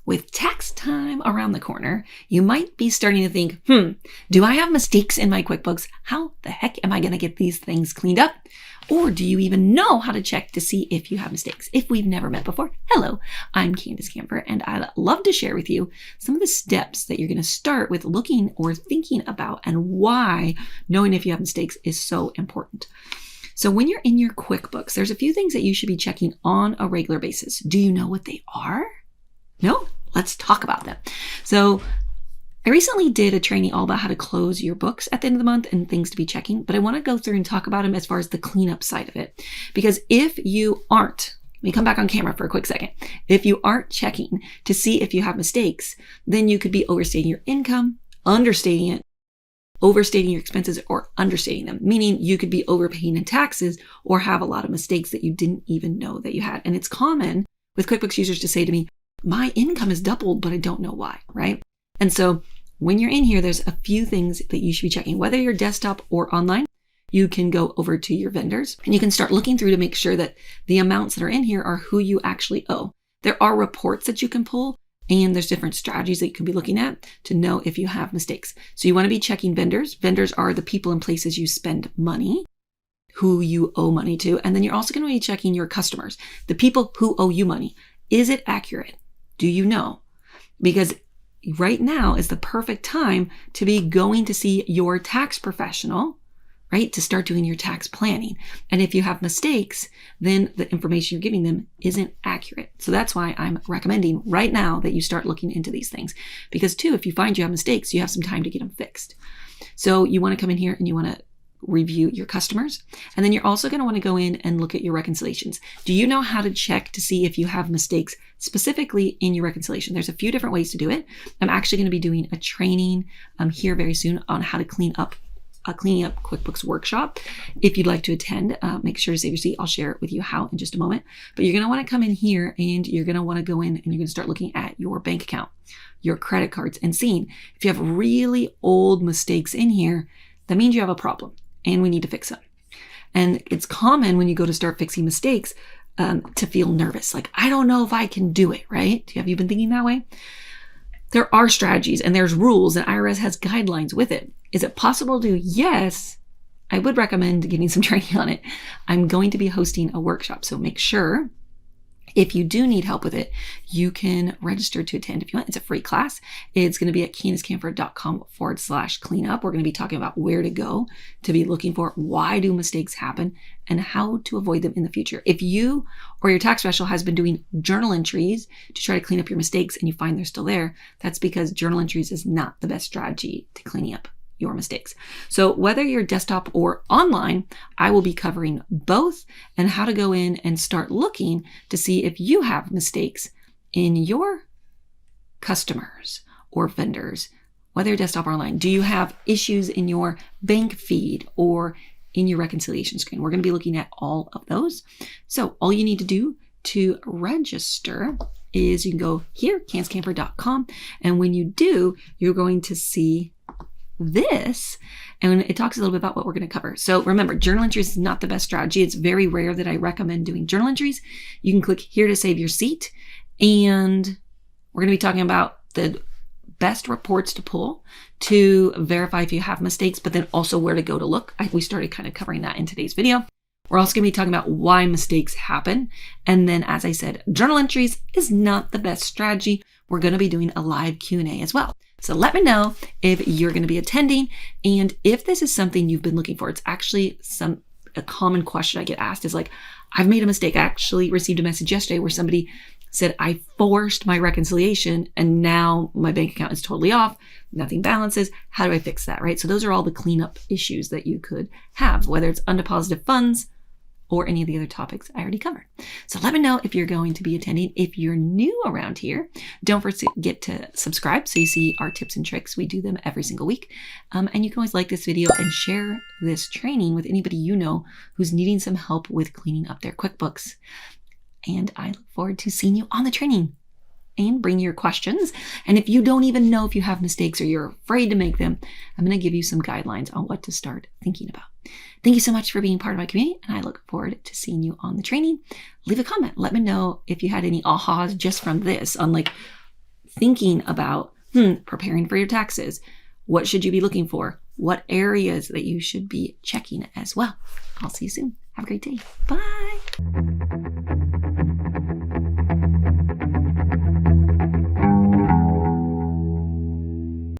With tax time around the corner, you might be starting to think, do I have mistakes in my QuickBooks? How the heck am I going to get these things cleaned up? Or do you even know how to check to see if you have mistakes? If we've never met before, hello, I'm Candace Camper, and I'd love to share with you some of the steps that you're going to start with looking or thinking about and why knowing if you have mistakes is so important. So when you're in your QuickBooks, there's a few things that you should be checking on a regular basis. Do you know what they are? No? Let's talk about them. So I recently did a training all about how to close your books at the end of the month and things to be checking, but I want to go through and talk about them as far as the cleanup side of it. Because if you aren't, let me come back on camera for a quick second. If you aren't checking to see if you have mistakes, then you could be overstating your income, understating it, overstating your expenses, or understating them, meaning you could be overpaying in taxes or have a lot of mistakes that you didn't even know that you had. And it's common with QuickBooks users to say to me, my income has doubled, but I don't know why, right? And so when you're in here, there's a few things that you should be checking. Whether you're desktop or online, you can go over to your vendors and you can start looking through to make sure that the amounts that are in here are who you actually owe. There are reports that you can pull, and there's different strategies that you can be looking at to know if you have mistakes. So you want to be checking vendors. Vendors are the people and places you spend money, who you owe money to. And then you're also going to be checking your customers, the people who owe you money. Is it accurate? Do you know? Because right now is the perfect time to be going to see your tax professional, right? To start doing your tax planning. And if you have mistakes, then the information you're giving them isn't accurate. So that's why I'm recommending right now that you start looking into these things. Because too, if you find you have mistakes, you have some time to get them fixed. So you want to come in here and you want to review your customers. And then you're also going to want to go in and look at your reconciliations. Do you know how to check to see if you have mistakes specifically in your reconciliation? There's a few different ways to do it. I'm actually going to be doing a training here very soon on how to cleaning up QuickBooks workshop. If you'd like to attend, make sure to save your seat. I'll share it with you how in just a moment. But you're going to want to come in here and you're going to want to go in and you're going to start looking at your bank account, your credit cards, and seeing if you have really old mistakes in here, that means you have a problem and we need to fix them. And it's common when you go to start fixing mistakes to feel nervous. Like, I don't know if I can do it, right? Have you been thinking that way? There are strategies and there's rules and IRS has guidelines with it. Is it possible to? Yes. I would recommend getting some training on it. I'm going to be hosting a workshop. So make sure if you do need help with it, you can register to attend if you want. It's a free class. It's going to be at CandaceCamper.com/cleanup. We're going to be talking about where to go to be looking for why do mistakes happen and how to avoid them in the future. If you or your tax professional has been doing journal entries to try to clean up your mistakes and you find they're still there, that's because journal entries is not the best strategy to cleaning up your mistakes. So whether you're desktop or online, I will be covering both and how to go in and start looking to see if you have mistakes in your customers or vendors, whether you're desktop or online. Do you have issues in your bank feed or in your reconciliation screen? We're going to be looking at all of those. So all you need to do to register is you can go here, CandaceCamper.com, and when you do, you're going to see this, and it talks a little bit about what we're going to cover. So remember, journal entries is not the best strategy. It's very rare that I recommend doing journal entries. You can click here to save your seat, and we're going to be talking about the best reports to pull to verify if you have mistakes, but then also where to go to look. We started kind of covering that in today's video. We're also going to be talking about why mistakes happen. And then, as I said, journal entries is not the best strategy. We're going to be doing a live Q&A as well. So let me know if you're going to be attending and if this is something you've been looking for. It's actually a common question I get asked is like, I've made a mistake. I actually received a message yesterday where somebody said, I forced my reconciliation and now my bank account is totally off. Nothing balances. How do I fix that, right? So those are all the cleanup issues that you could have, whether it's undeposited funds or any of the other topics I already covered. So let me know if you're going to be attending. If you're new around here, don't forget to subscribe so you see our tips and tricks. We do them every single week. And you can always like this video and share this training with anybody you know who's needing some help with cleaning up their QuickBooks. And I look forward to seeing you on the training. And bring your questions. And if you don't even know if you have mistakes or you're afraid to make them, I'm going to give you some guidelines on what to start thinking about. Thank you so much for being part of my community, and I look forward to seeing you on the training. Leave a comment. Let me know if you had any ahas just from this on like, thinking about, preparing for your taxes. What should you be looking for? What areas that you should be checking as well? I'll see you soon. Have a great day. Bye.